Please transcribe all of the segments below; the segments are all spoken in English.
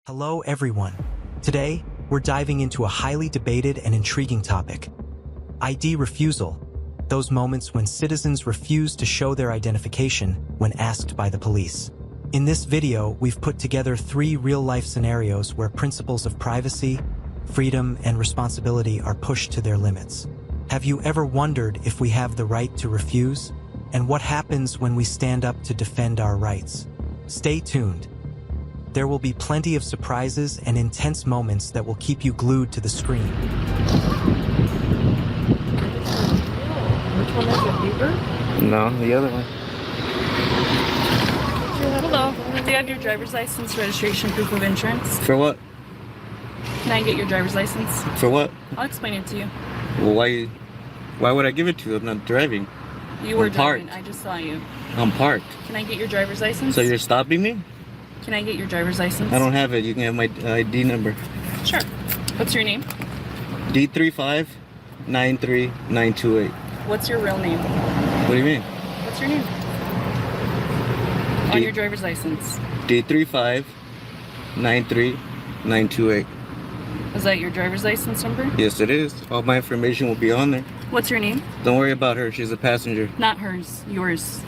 Hello everyone. Today, we're diving into a highly debated and intriguing topic. ID refusal. Those moments when citizens refuse to show their identification when asked by the police. In this video, we've put together 3 real-life scenarios where principles of privacy, freedom, and responsibility are pushed to their limits. Have you ever wondered if we have the right to refuse? And what happens when we stand up to defend our rights? Stay tuned. There will be plenty of surprises and intense moments that will keep you glued to the screen. Which one is it, Beaver? No, the other one. Hello. Do you have your driver's license, registration, proof of insurance? For what? Can I get your driver's license? For what? I'll explain it to you. Well, why would I give it to you? I'm not driving. You were I'm driving. parked. I just saw you. I'm parked. Can I get your driver's license? So you're stopping me? Can I get your driver's license? I don't have it. You can have my ID number. Sure. What's your name? D3593928. What's your real name? What do you mean? What's your name? On your driver's license. D3593928. Is that your driver's license number? Yes, it is. All my information will be on there. What's your name? Don't worry about her. She's a passenger. Not hers. Yours.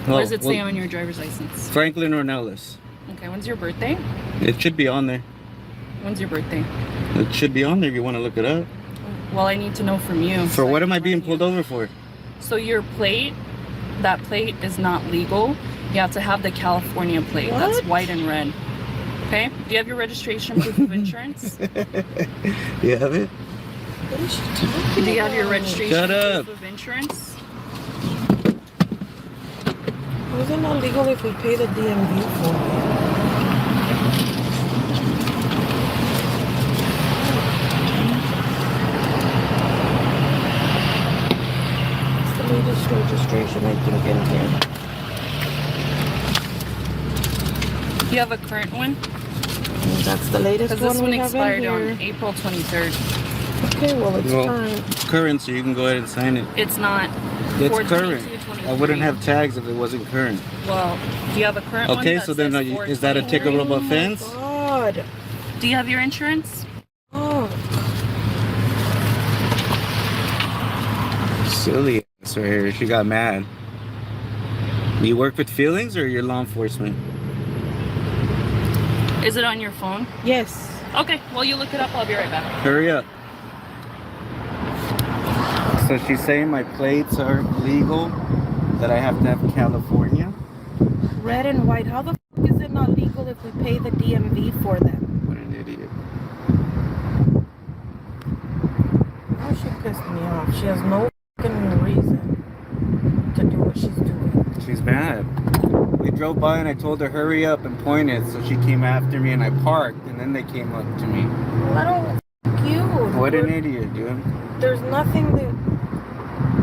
Oh, What does it say well, on your driver's license? Franklin Ornelas. Okay, when's your birthday? It should be on there. When's your birthday? It should be on there if you want to look it up. Well, I need to know from you. For what am I being pulled over for? So your plate, that plate is not legal. You have to have the California plate. That's white and red. Okay? Do you have your registration, proof of insurance? You have it? What is she talking Do you have your registration, Shut up. proof of insurance? Was it not legal if we pay the DMV for it? It's the latest registration I think in here. Do you have a current one? That's the latest Because this one one we have in expired here. on April 23rd. Okay, well it's current. It's current, so you can go ahead and sign it. It's not. It's 4/22/23. current. I wouldn't have tags if it wasn't current. Well, do you have a current one? Okay, that so then says is that a 4/23? ticketable offense? God. Do you have your insurance? Oh. Silly ass right here. She got mad. You work with feelings or you're law enforcement? Is it on your phone? Yes. Okay, well, you look it up. I'll be right back. Hurry up. So she's saying my plates are legal, that I have to have California. Red and white. How the fuck is it not legal if we pay the DMV for them? What an idiot. Now she pissed me off. She has no fucking reason to do what she's doing. She's mad. We drove by and I told her hurry up and pointed, so she came after me and I parked and then they came up to me. Well, I don't fuck you. What an idiot, dude. There's nothing that.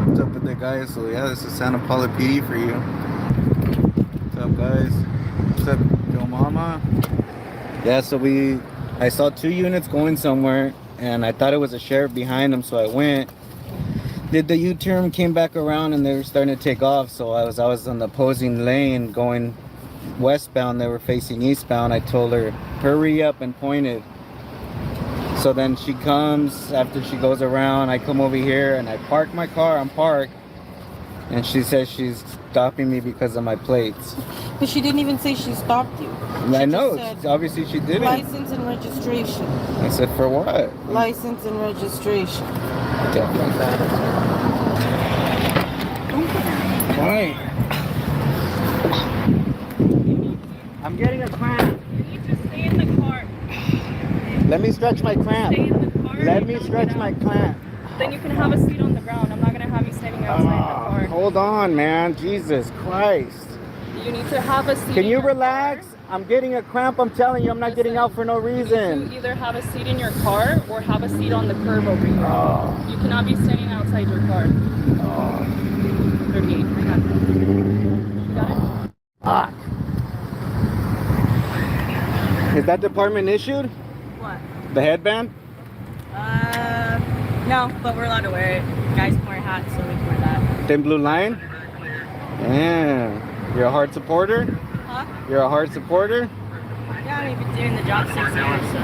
What's up with the guys? So yeah, this is Santa Paula PD for you. What's up, guys? What's up, Joe Mama? Yeah, so I saw 2 units going somewhere and I thought it was a sheriff behind them, so I went. Did the U-turn, came back around, and they were starting to take off. So I was on the opposing lane going westbound. They were facing eastbound. I told her, hurry up, and pointed. So then she comes, after she goes around, I come over here, and I park my car. I'm parked. And she says she's stopping me because of my plates. But she didn't even say she stopped you. I know, just said, obviously she didn't. License and registration. I said, for what? License and registration. Why? I'm getting a cramp. You need to stay in the car. Let me stretch my cramp. Stay in the car. Let and me don't stretch get my out. clamp. Then you can have a seat on the ground. I'm not going to have you standing outside the car. Hold on, man. Jesus Christ. You need to have a seat Can in you your relax? car. I'm getting a cramp. I'm telling you, I'm not getting out for no You reason. either have a seat in your car or have a seat on the curb over here. Oh. You cannot be standing outside your car. 38. I got it. You got it? Fuck. Is that department issued? What? The headband? No, but we're allowed to wear it. Guys can wear hats, so we can wear that. Thin blue line? Yeah. You're a hard supporter? Huh? You're a hard supporter? Yeah, only been doing the job 6 years, so.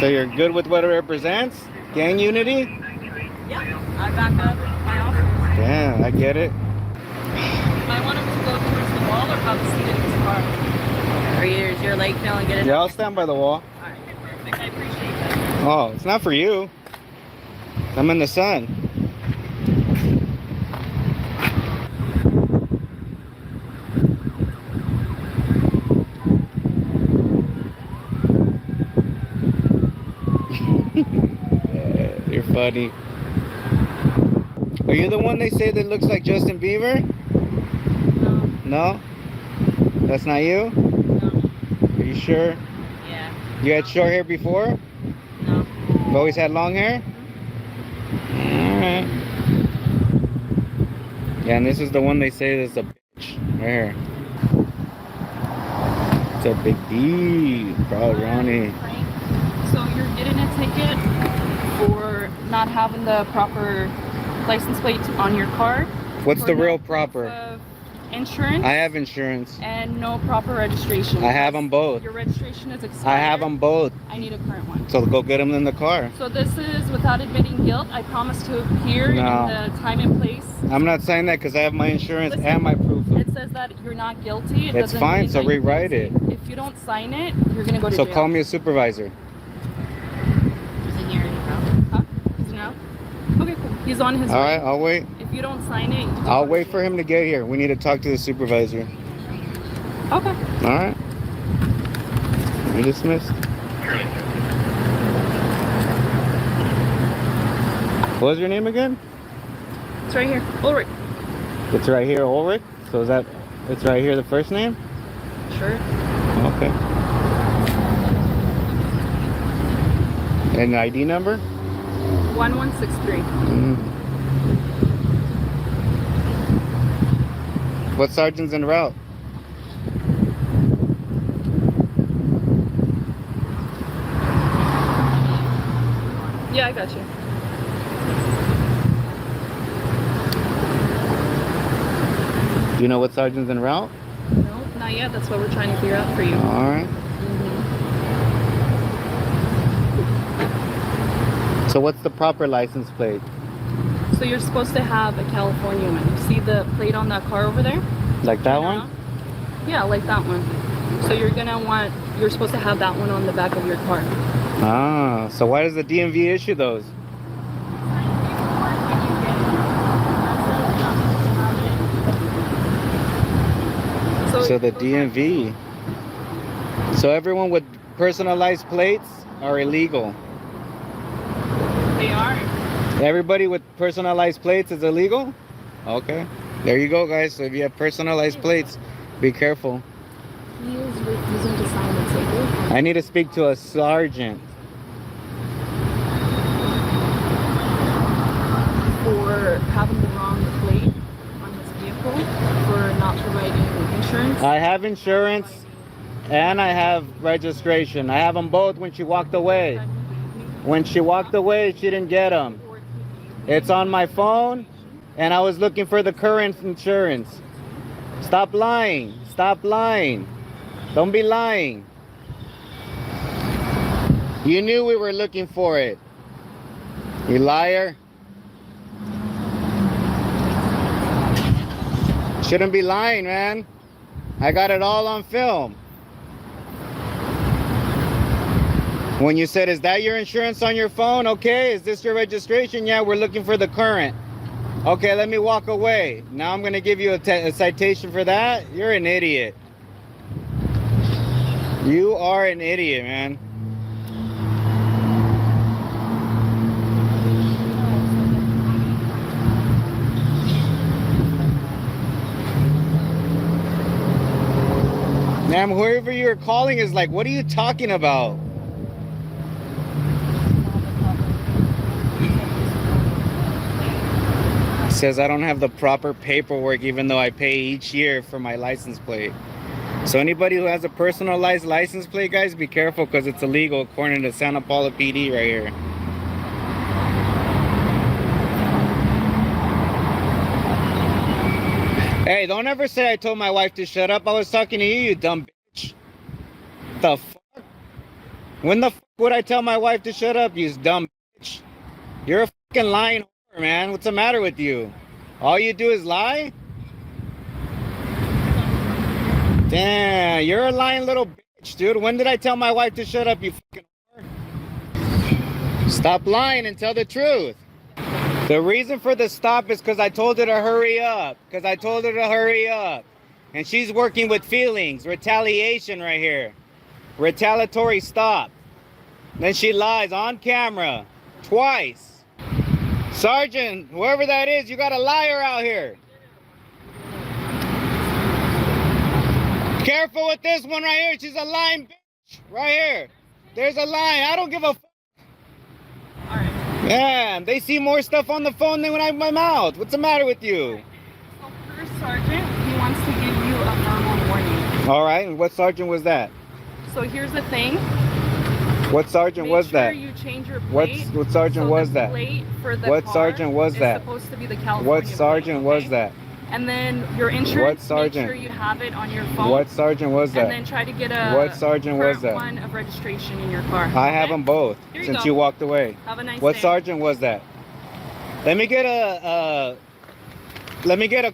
So you're good with what it represents? Gang unity? Yeah, I back up my officer. Yeah, I get it. I want him to go towards the wall or have a seat in his car. Is your leg feeling good? Yeah, I'll stand by the wall. Alright, perfect. I appreciate that. Oh, it's not for you. I'm in the sun. You're funny. Are you the one they say that looks like Justin Bieber? No. No? That's not you? No. Are you sure? Yeah. You had short hair before? No. You've always had long hair? Alright. Yeah, and this is the one they say is a bitch. Right here. It's a big D, bro, Ronnie. So you're getting a ticket for not having the proper license plate on your car. What's the no real proof proper? of insurance. I have insurance. And no proper registration. I have them both. Your registration is expired. I have them both. I need a current one. So go get them in the car. So this is without admitting guilt. I promise to appear No. in the time and place. I'm not saying that because I have my insurance Listen, and my proof. It says that you're not guilty. It It's doesn't fine, mean so that you're rewrite guilty. If you don't sign it, you're gonna go to So jail. call me a supervisor. Is he here now? Huh? Is he now? Okay, cool. He's on his way. Alright, I'll wait. If you don't sign it, I'll wait for him to get here. We need to talk to the supervisor. Okay. Alright. You're dismissed. What was your name again? It's right here. Ulrich. It's right here, Ulrich. So is that, it's right here the first name? Sure. Okay. And the ID number? 1163. What sergeant's en route? Yeah, I got you. Do you know what sergeant's en route? No, not yet. That's what we're trying to figure out for you. Alright. So what's the proper license plate? So you're supposed to have a California one. You see the plate on that car over there? Like that Turn one? around. Yeah, like that one. So you're supposed to have that one on the back of your car. Ah, so why does the DMV issue those? So the DMV. So everyone with personalized plates are illegal. They are. Everybody with personalized plates is illegal? Okay. There you go, guys. So if you have personalized plates, be careful. He is refusing to sign the ticket. I need to speak to a sergeant. For having the wrong plate on his vehicle, for not providing insurance. I have insurance and I have registration. I have them both when she walked away. When she walked away, she didn't get them. It's on my phone and I was looking for the current insurance. Stop lying. Stop lying. Don't be lying. You knew we were looking for it. You liar. Shouldn't be lying, man. I got it all on film. When you said, is that your insurance on your phone? Okay, is this your registration? Yeah, we're looking for the current. Okay, let me walk away. Now I'm gonna give you a citation for that? You're an idiot. You are an idiot, man. Ma'am, whoever you're calling is like, what are you talking about? Says I don't have the proper paperwork even though I pay each year for my license plate. So anybody who has a personalized license plate, guys, be careful because it's illegal according to Santa Paula PD right here. Hey, don't ever say I told my wife to shut up. I was talking to you, you dumb bitch. The fuck? When the fuck would I tell my wife to shut up, you dumb bitch? You're a fucking lying whore, man. What's the matter with you? All you do is lie? Damn, you're a lying little bitch, dude. When did I tell my wife to shut up, you fucking whore? Stop lying and tell the truth. The reason for the stop is because I told her to hurry up. And she's working with feelings. Retaliation right here. Retaliatory stop. Then she lies on camera. Twice. Sergeant, whoever that is, you got a liar out here. Careful with this one right here. She's a lying bitch. Right here. There's a lie. I don't give a fuck. Yeah, they see more stuff on the phone than when I have my mouth. What's the matter with you? So first, Sergeant, he wants to give you a verbal warning. All right, and what sergeant was that? So here's the thing. What sergeant was that? Make sure you change your plate. What sergeant was that? What sergeant was that? Supposed to be the California What sergeant plate, okay? was that? And then your insurance, make sure you have it on your phone. What sergeant was that? And then try to get a what sergeant was that? one of registration in your car. I have them both since you walked away. Have a nice What day. sergeant was that? Let me get a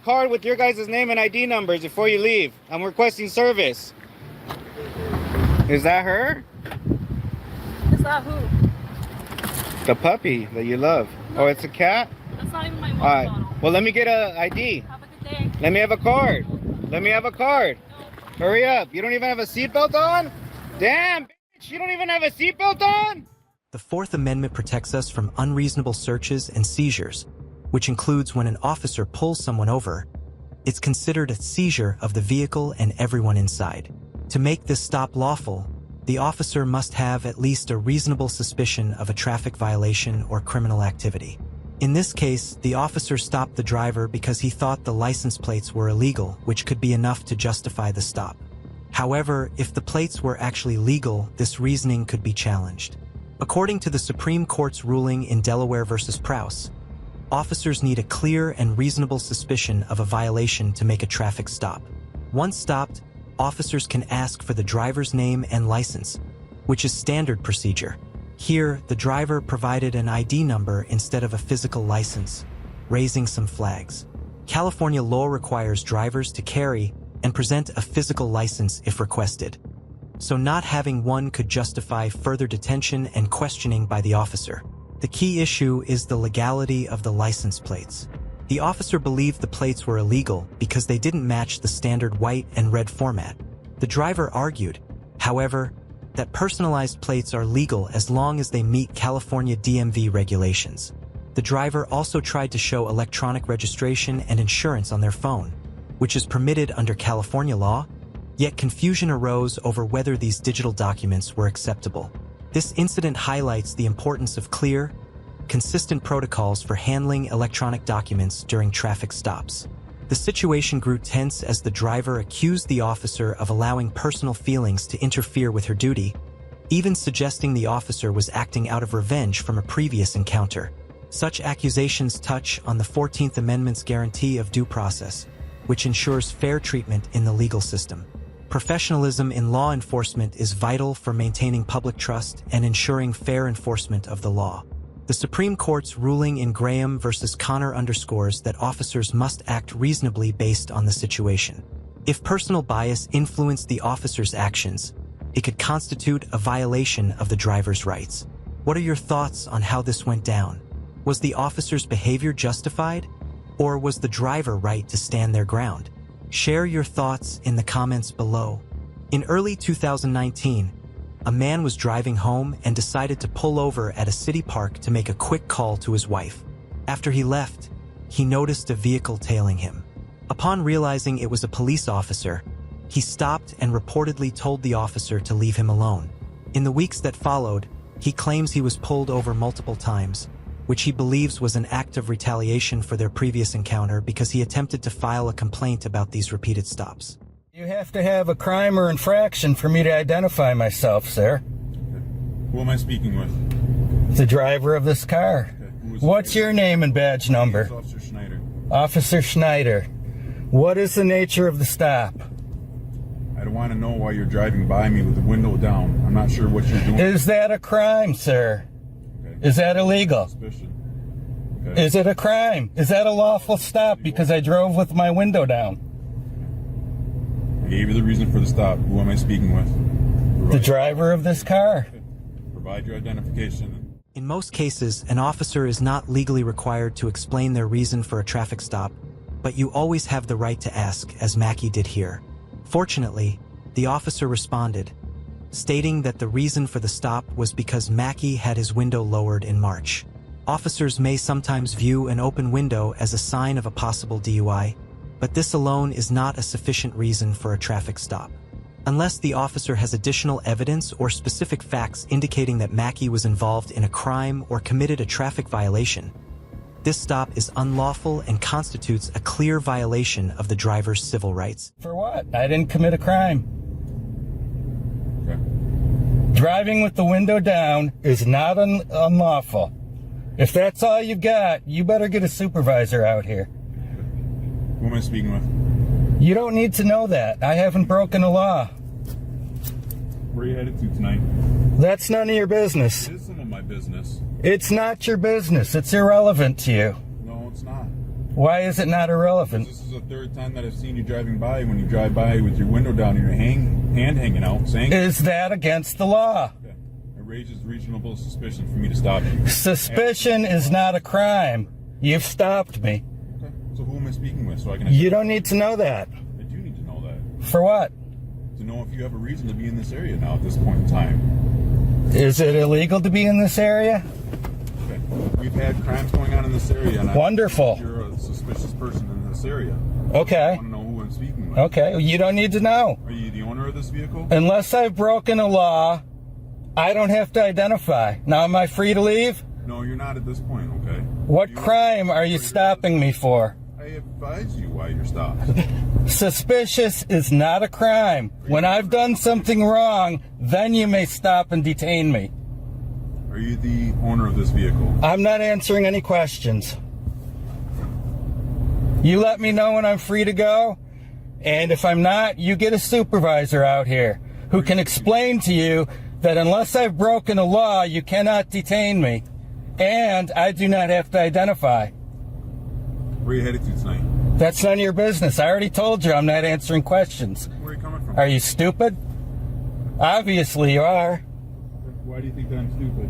card with your guys' name and ID numbers before you leave. I'm requesting service. Is that her? Is that who? The puppy that you love. Oh, it's a cat? That's not even my water All right. bottle. Well, let me get a ID. Have a good day. Let me have a card. Let me have a card. Hurry up. You don't even have a seatbelt on? Damn, bitch. You don't even have a seatbelt on? The Fourth Amendment protects us from unreasonable searches and seizures, which includes when an officer pulls someone over. It's considered a seizure of the vehicle and everyone inside. To make this stop lawful, the officer must have at least a reasonable suspicion of a traffic violation or criminal activity. In this case, the officer stopped the driver because he thought the license plates were illegal, which could be enough to justify the stop. However, if the plates were actually legal, this reasoning could be challenged. According to the Supreme Court's ruling in Delaware versus Prowse, officers need a clear and reasonable suspicion of a violation to make a traffic stop. Once stopped, officers can ask for the driver's name and license, which is standard procedure. Here, the driver provided an ID number instead of a physical license, raising some flags. California law requires drivers to carry and present a physical license if requested, so not having one could justify further detention and questioning by the officer. The key issue is the legality of the license plates. The officer believed the plates were illegal because they didn't match the standard white and red format. The driver argued, however, that personalized plates are legal as long as they meet California DMV regulations. The driver also tried to show electronic registration and insurance on their phone, which is permitted under California law, yet confusion arose over whether these digital documents were acceptable. This incident highlights the importance of clear, consistent protocols for handling electronic documents during traffic stops. The situation grew tense as the driver accused the officer of allowing personal feelings to interfere with her duty, even suggesting the officer was acting out of revenge from a previous encounter. Such accusations touch on the 14th Amendment's guarantee of due process, which ensures fair treatment in the legal system. Professionalism in law enforcement is vital for maintaining public trust and ensuring fair enforcement of the law. The Supreme Court's ruling in Graham versus Connor underscores that officers must act reasonably based on the situation. If personal bias influenced the officer's actions, it could constitute a violation of the driver's rights. What are your thoughts on how this went down? Was the officer's behavior justified? Or was the driver right to stand their ground? Share your thoughts in the comments below. In early 2019, a man was driving home and decided to pull over at a city park to make a quick call to his wife. After he left, he noticed a vehicle tailing him. Upon realizing it was a police officer, he stopped and reportedly told the officer to leave him alone. In the weeks that followed, he claims he was pulled over multiple times, which he believes was an act of retaliation for their previous encounter because he attempted to file a complaint about these repeated stops. You have to have a crime or infraction for me to identify myself, sir. Who am I speaking with? The driver of this car. Okay. What's your name and badge number? Officer Schneider. Officer Schneider. What is the nature of the stop? I don't want to know why you're driving by me with the window down. I'm not sure what you're doing. Is that a crime, sir? Okay. Is that illegal? Suspicion. Okay. Is it a crime? Is that a lawful stop because I drove with my window down? I gave you the reason for the stop. Who am I speaking with? The driver of this car. Okay. Provide your identification. In most cases, an officer is not legally required to explain their reason for a traffic stop, but you always have the right to ask, as Mackie did here. Fortunately, the officer responded, stating that the reason for the stop was because Mackie had his window lowered in March. Officers may sometimes view an open window as a sign of a possible DUI, but this alone is not a sufficient reason for a traffic stop. Unless the officer has additional evidence or specific facts indicating that Mackie was involved in a crime or committed a traffic violation, this stop is unlawful and constitutes a clear violation of the driver's civil rights. For what? I didn't commit a crime. Okay. Driving with the window down is not unlawful. If that's all you got, you better get a supervisor out here. Who am I speaking with? You don't need to know that. I haven't broken a law. Where are you headed to tonight? That's none of your business. It is some of my business. It's not your business. It's irrelevant to you. No, it's not. Why is it not irrelevant? This is the third time that I've seen you driving by. When you drive by with your window down and your hand hanging out, saying... Is that against the law? Okay. It raises reasonable suspicion for me to stop you. Suspicion is not a crime. You've stopped me. Okay. So who am I speaking with? So I can... You don't need to know that. I do need to know that. For what? To know if you have a reason to be in this area now at this point in time. Is it illegal to be in this area? Okay. We've had crimes going on in this area. And Wonderful. You're a suspicious person in this area. Okay. I want to know who I'm speaking with. Okay, well, you don't need to know. Are you the owner of this vehicle? Unless I've broken a law, I don't have to identify. Now, am I free to leave? No, you're not at this point, okay? What crime are you stopping me for? I advise you why you're stopped. Suspicious is not a crime. When I've done something wrong, then you may stop and detain me. Are you the owner of this vehicle? I'm not answering any questions. You let me know when I'm free to go, and if I'm not, you get a supervisor out here who can explain to you that unless I've broken a law, you cannot detain me, and I do not have to identify. Where are you headed to tonight? That's none of your business. I already told you I'm not answering questions. Where are you coming from? Are you stupid? Obviously you are. Why do you think that I'm stupid?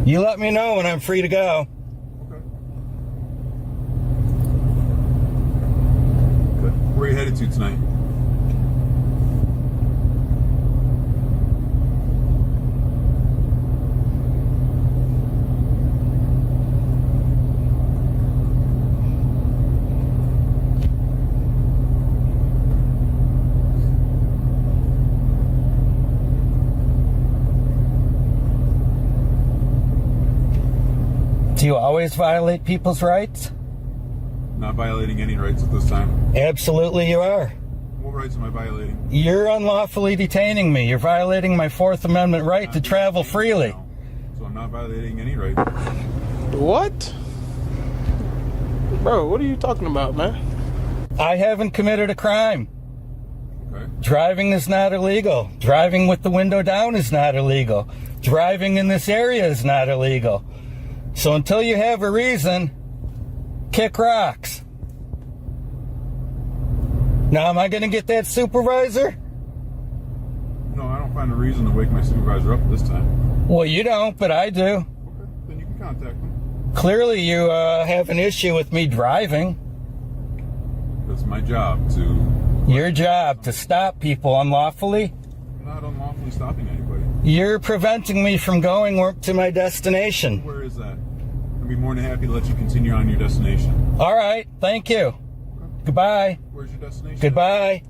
You let me know when I'm free to go. Okay. Good. Where are you headed to tonight? Do you always violate people's rights? Not violating any rights at this time. Absolutely you are. What rights am I violating? You're unlawfully detaining me. You're violating my Fourth Amendment right to travel freely. No. So I'm not violating any rights. What? Bro, what are you talking about, man? I haven't committed a crime. Okay. Driving is not illegal. Driving with the window down is not illegal. Driving in this area is not illegal. So until you have a reason, kick rocks. Now, am I going to get that supervisor? No, I don't find a reason to wake my supervisor up this time. Well, you don't, but I do. Okay. Then you can contact me. Clearly, you have an issue with me driving. That's my job to... Your job to stop people unlawfully. I'm not unlawfully stopping anybody. You're preventing me from going to my destination. Where is that? I'd be more than happy to let you continue on your destination. All right, thank you. Okay. Goodbye. Where's your destination? Goodbye.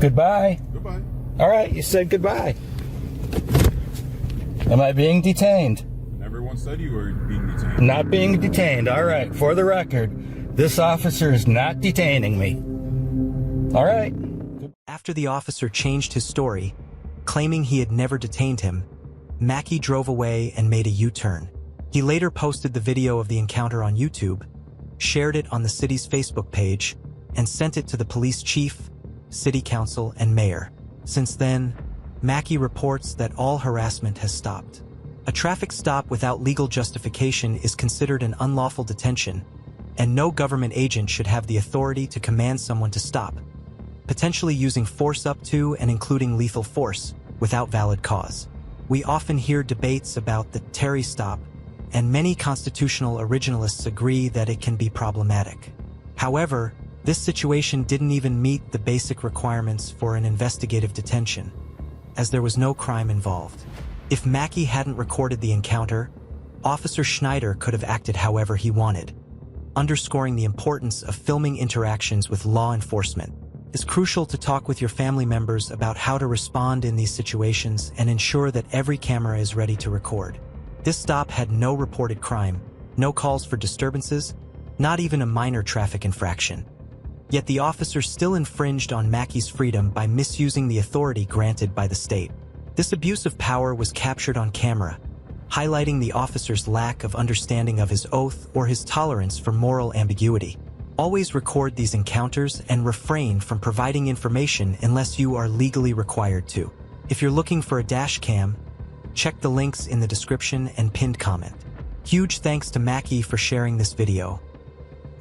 Goodbye. Goodbye. All right, you said goodbye. Am I being detained? Never once said you were being detained. Not being detained. All right, for the record, this officer is not detaining me. All right. After the officer changed his story, claiming he had never detained him, Mackey drove away and made a U-turn. He later posted the video of the encounter on YouTube, shared it on the city's Facebook page, and sent it to the police chief, city council, and mayor. Since then, Mackey reports that all harassment has stopped. A traffic stop without legal justification is considered an unlawful detention, and no government agent should have the authority to command someone to stop, potentially using force up to and including lethal force, without valid cause. We often hear debates about the Terry stop, and many constitutional originalists agree that it can be problematic. However, this situation didn't even meet the basic requirements for an investigative detention, as there was no crime involved. If Mackey hadn't recorded the encounter, Officer Schneider could have acted however he wanted. Underscoring the importance of filming interactions with law enforcement. It's crucial to talk with your family members about how to respond in these situations and ensure that every camera is ready to record. This stop had no reported crime, no calls for disturbances, not even a minor traffic infraction. Yet the officer still infringed on Mackey's freedom by misusing the authority granted by the state. This abuse of power was captured on camera, highlighting the officer's lack of understanding of his oath or his tolerance for moral ambiguity. Always record these encounters and refrain from providing information unless you are legally required to. If you're looking for a dash cam, check the links in the description and pinned comment. Huge thanks to Mackey for sharing this video.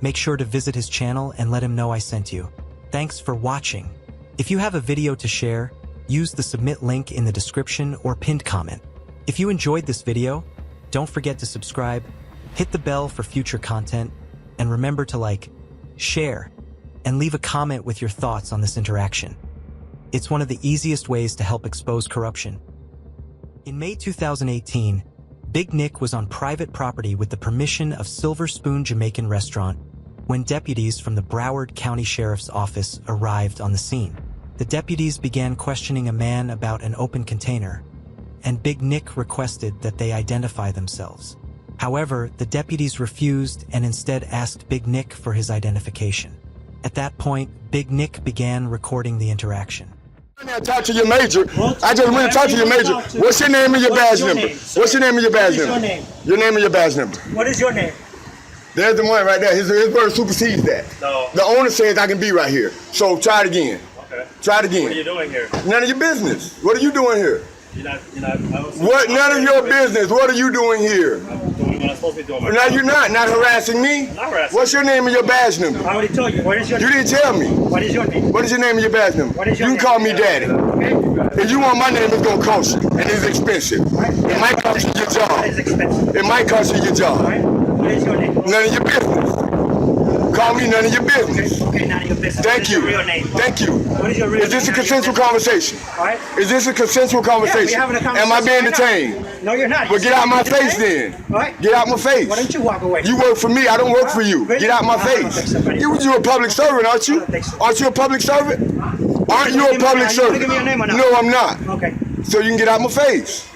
Make sure to visit his channel and let him know I sent you. Thanks for watching. If you have a video to share, use the submit link in the description or pinned comment. If you enjoyed this video, don't forget to subscribe, hit the bell for future content, and remember to like, share, and leave a comment with your thoughts on this interaction. It's one of the easiest ways to help expose corruption. In May 2018, Big Nick was on private property with the permission of Silver Spoon Jamaican Restaurant when deputies from the Broward County Sheriff's Office arrived on the scene. The deputies began questioning a man about an open container, and Big Nick requested that they identify themselves. However, the deputies refused and instead asked Big Nick for his identification. At that point, Big Nick began recording the interaction. I talk to your major. I just want to talk to your major. What's your name and your badge number? What's your name and your badge number? Your name and your badge number. What is your name? There's the one right there. His word supersedes that. No. The owner says I can be right here. So try it again. Okay. Try it again. What are you doing here? None of your business. What are you doing here? You're not. What? None of your business. What are you doing here? I'm doing what I'm supposed to be doing. No, you're not. Not harassing me. I'm not harassing. What's your name and your badge number? I already told you. What is your name? You didn't tell me. What is your name? What is your name and your badge number? What is your You can call me daddy. Okay. If you want my name, it's gonna cost you, and it's expensive. It might cost you your job. What is expensive? It might cost you your job. What is your name? None of your business. Call me none of your business. Okay, none of your business. Thank you. What is your real name? Thank you. What is your real name? Is this a consensual conversation? Alright. Is this a consensual conversation? Yeah, we're having a conversation. Am I being right detained? now. No, you're not. Well, get out my face then. Alright. Get out my face. Why don't you walk away? You work for me. I don't work for you. Really? Get out my I don't think face. so, buddy. You're a public servant, aren't you? I don't think so. Aren't you a public servant? Aren't you a public servant? Give me your name or not? No, I'm not. Okay. So you can get out my face.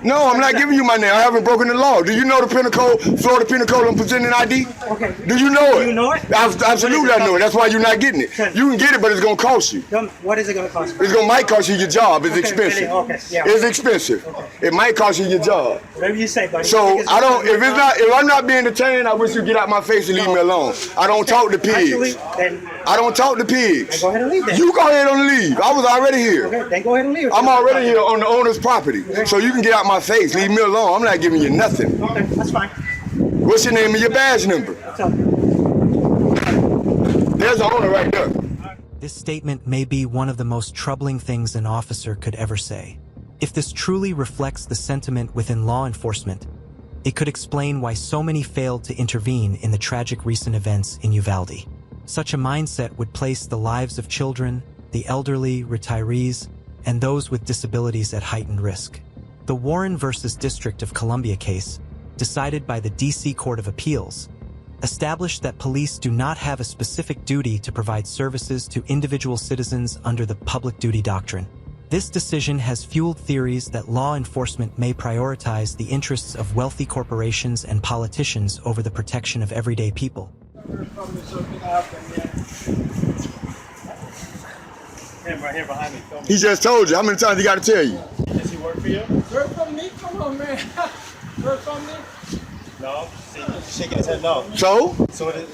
No, I'm not giving you my name. I haven't broken the law. Do you know the penal code, Florida Penal Code on presenting ID? Okay. Do you know it? Do you know it? Absolutely, I know it. That's why you're not getting it. You can get it, but it's gonna cost you. What is it going to cost? It's gonna might cost you your job. It's Okay, expensive. really? Okay, yeah. It's expensive. Okay. It might cost you your job. Whatever you say, buddy. So I don't. If I'm not being detained, I wish you get out my face and leave me alone. I don't talk to pigs. Actually, then I don't talk to pigs. go ahead and leave then. You go ahead and leave. I was already here. Okay, then go ahead and leave. I'm already here on the owner's property. So you can get out my face. Leave me alone. I'm not giving you nothing. Okay, that's fine. What's your name and your badge number? There's the owner right there. This statement may be one of the most troubling things an officer could ever say. If this truly reflects the sentiment within law enforcement, it could explain why so many failed to intervene in the tragic recent events in Uvalde. Such a mindset would place the lives of children, the elderly, retirees, and those with disabilities at heightened risk. The Warren versus District of Columbia case, decided by the D.C. Court of Appeals, established that police do not have a specific duty to provide services to individual citizens under the public duty doctrine. This decision has fueled theories that law enforcement may prioritize the interests of wealthy corporations and politicians over the protection of everyday people. Him right here behind me. He just told you. How many times he got to tell you? Does he work for you? Work from me? Come on, man. Work from me? No, shaking his head no. So?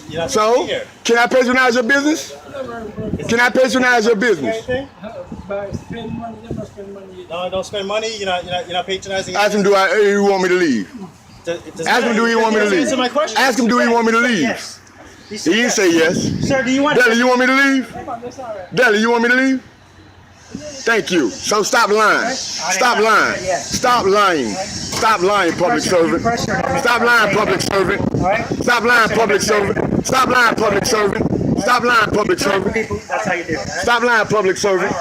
You're not So? here. Can I patronize your business? Can I patronize your business? Spend money, you must spend money. No, don't spend money. You're not patronizing. Ask him, you want me to leave? Ask him, do he want me to leave? Answer my question. Ask him, do he want me to leave? Yes. He didn't say yes. Sir, do you want Deli, you want me to leave? Come on, that's all right. Deli, you want me to leave? Thank you. So stop lying. Stop lying. Stop lying. Stop lying, public servant. Stop lying, public servant. Stop lying, public servant. Stop lying, public servant. Stop lying, public servant. That's how you do it. Stop lying, public servant.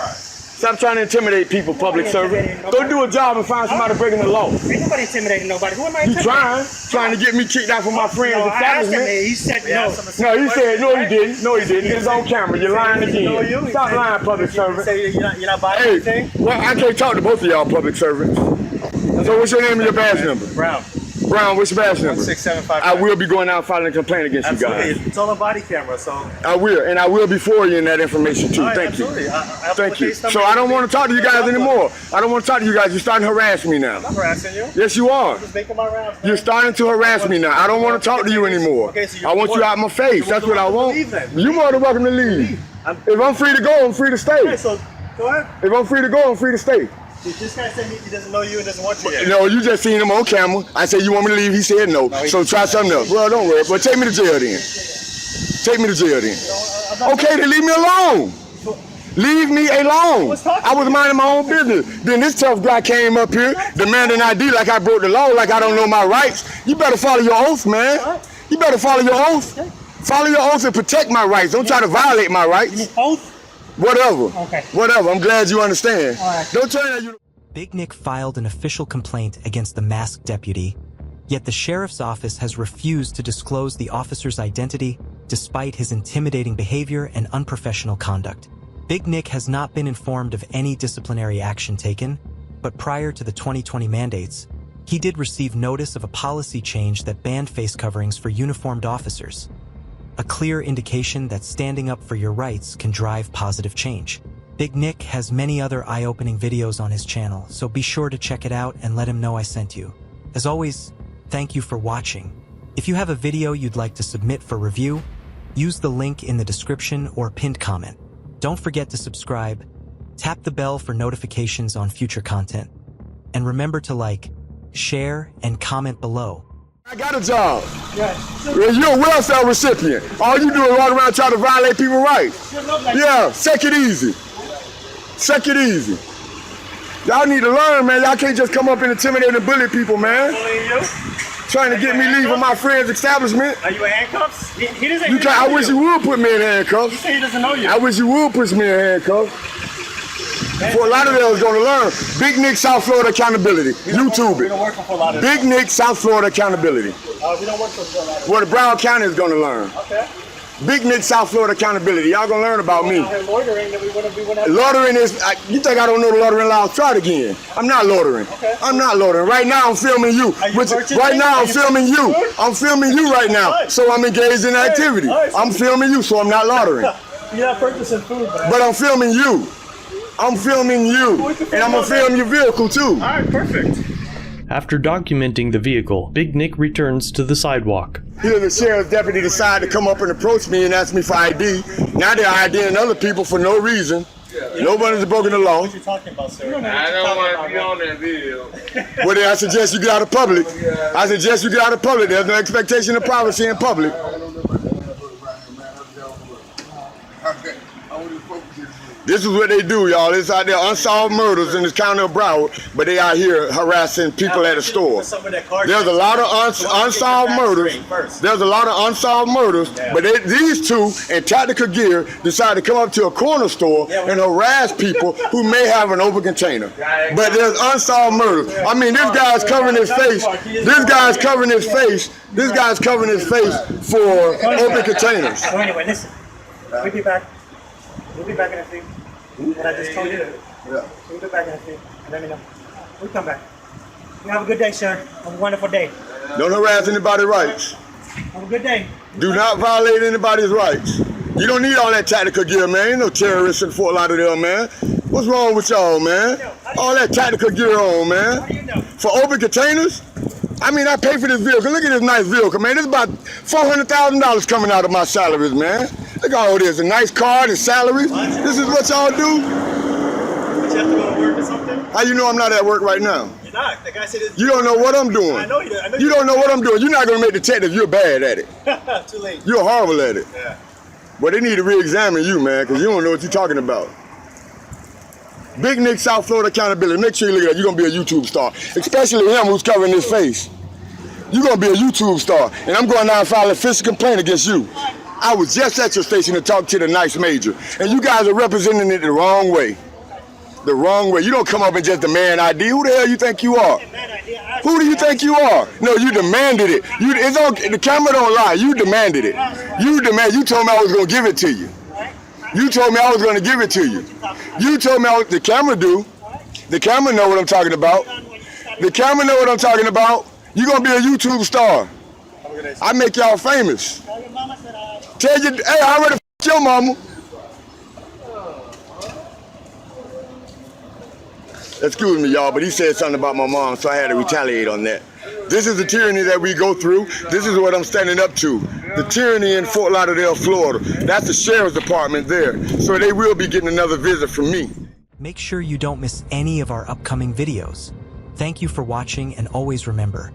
Stop trying to intimidate people, public servant. Go do a job and find somebody breaking the law. Ain't nobody intimidating nobody. Who am I You intimidating? trying to get me kicked out from my friend's No, I asked him. establishment. He said no. No, he said, no, he didn't. No, he didn't. It's on camera. You're lying again. Stop lying, public servant. Say you're not buying Hey, anything? well, I can't talk to both of y'all public servants. So what's your name and your badge number? Brown. Brown, what's your badge number? 16755. I will be going out filing a complaint against you guys. Absolutely. It's all on body camera, so. I will, and I will be forwarding that information too. All right, Thank you. absolutely. I have Thank the you. case number. So I don't want to talk to you guys anymore. I don't want to talk to you guys. You're starting to harass me now. I'm not harassing you. Yes, you are. Just making my rounds. You're starting to harass me now. I don't want to talk to you anymore. Okay, so I want you out my face. That's what I want. You're more than welcome to leave. If I'm free to go, I'm free to stay. Okay, so go ahead. If I'm free to go, I'm free to stay. This guy said he doesn't know you and doesn't want you yet. No, you just seen him on camera. I said, you want me to leave? He said no. So try something else. Well, don't worry. But take me to jail then. Take me to jail then. Okay, then leave me alone. Leave me alone. I was minding my own business. Then this tough guy came up here demanding ID like I broke the law, like I don't know my rights. You better follow your oath, man. You better follow your oath. Follow your oath and protect my rights. Don't try to violate my rights. Oath? Whatever. Okay. Whatever. I'm glad you understand. All right. Don't turn that. Big Nick filed an official complaint against the masked deputy, yet the sheriff's office has refused to disclose the officer's identity despite his intimidating behavior and unprofessional conduct. Big Nick has not been informed of any disciplinary action taken, but prior to the 2020 mandates, he did receive notice of a policy change that banned face coverings for uniformed officers. A clear indication that standing up for your rights can drive positive change. Big Nick has many other eye-opening videos on his channel, so be sure to check it out and let him know I sent you. As always, thank you for watching. If you have a video you'd like to submit for review, use the link in the description or pinned comment. Don't forget to subscribe, tap the bell for notifications on future content, and remember to like, share, and comment below. I got a job. You're a welfare recipient. All you do is walk around trying to violate people's rights. Yeah, take it easy. Take it easy. Y'all need to learn, man. Y'all can't just come up and intimidate and bully people, man. Trying to get me leaving my friend's establishment. Are you in handcuffs? He doesn't. I wish you would put me in handcuffs. He said he doesn't know you. I wish you would put me in handcuffs. For a lot of them is going to learn. Big Nick, South Florida Accountability. YouTube We don't work for a lot of it. Big Nick, South Florida Accountability. We don't work for a lot of Well, the Broward County is going to learn. Okay. Big Nick, South Florida Accountability. Y'all going to learn about me. Loitering that we wouldn't Loitering is, you think I don't know the loitering laws? Try it again. I'm not loitering. Okay. I'm not loitering. Right now I'm filming you. Right now I'm filming you. I'm filming you right now. So I'm engaged in activity. I'm filming you, so I'm not loitering. You're not purchasing food, man. But I'm filming you. I'm filming you. And I'm going to film your vehicle too. All right, perfect. After documenting the vehicle, Big Nick returns to the sidewalk. Here the sheriff's deputy decided to come up and approach me and ask me for ID. Now they're IDing other people for no reason. Nobody's broken the law. What are you talking about, sir? I don't want to be on that video. Well, then I suggest you get out of public. I suggest you get out of public. There's no expectation of privacy in public. This is what they do, y'all. It's out there unsolved murders in this county of Broward, but they out here harassing people at a store. There's a lot of unsolved murders. There's a lot of unsolved murders, but these two in tactical gear decide to come up to a corner store and harass people who may have an open container. But there's unsolved murders. I mean, this guy's covering his face. This guy's covering his face. This guy's covering his face for open containers. So anyway, listen. We'll be back. We'll be back in a few. What I just told you. We'll be back in a few. Let me know. We'll come back. You have a good day, sir. Have a wonderful day. Don't harass anybody's rights. Have a good day. Do not violate anybody's rights. You don't need all that tactical gear, man. Ain't no terrorists in Fort Lauderdale, man. What's wrong with y'all, man? All that tactical gear on, man. How do you know? For open containers? I mean, I pay for this vehicle. Look at this nice vehicle, man. It's about $400,000 coming out of my salaries, man. Look at all this. A nice car and salaries. This is what y'all do? But you have to go to work or something? How you know I'm not at work right now? You're not. The guy said it's... You don't know what I'm doing. I know you do. You don't know what I'm doing. You're not going to make detectives. You're bad at it. Too late. You're horrible at it. Yeah. But they need to re-examine you, man, because you don't know what you're talking about. Big Nick, South Florida Accountability. Make sure you look at that. You're going to be a YouTube star. Especially him who's covering his face. You're going to be a YouTube star. And I'm going down and file a official complaint against you. I was just at your station to talk to the nice major. And you guys are representing it the wrong way. The wrong way. You don't come up and just demand ID. Who the hell you think you are? Who do you think you are? No, you demanded it. It's on, the camera don't lie. You demanded it. You told me I was going to give it to you. You told me I was going to give it to you. You told me the camera do. The camera know what I'm talking about. The camera know what I'm talking about. You're going to be a YouTube star. I make y'all famous. Tell you, hey, I already f***ed your mama. Excuse me, y'all, but he said something about my mom, so I had to retaliate on that. This is the tyranny that we go through. This is what I'm standing up to. The tyranny in Fort Lauderdale, Florida. That's the sheriff's department there. So they will be getting another visit from me. Make sure you don't miss any of our upcoming videos. Thank you for watching, and always remember,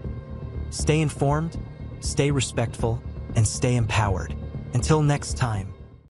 stay informed, stay respectful, and stay empowered. Until next time.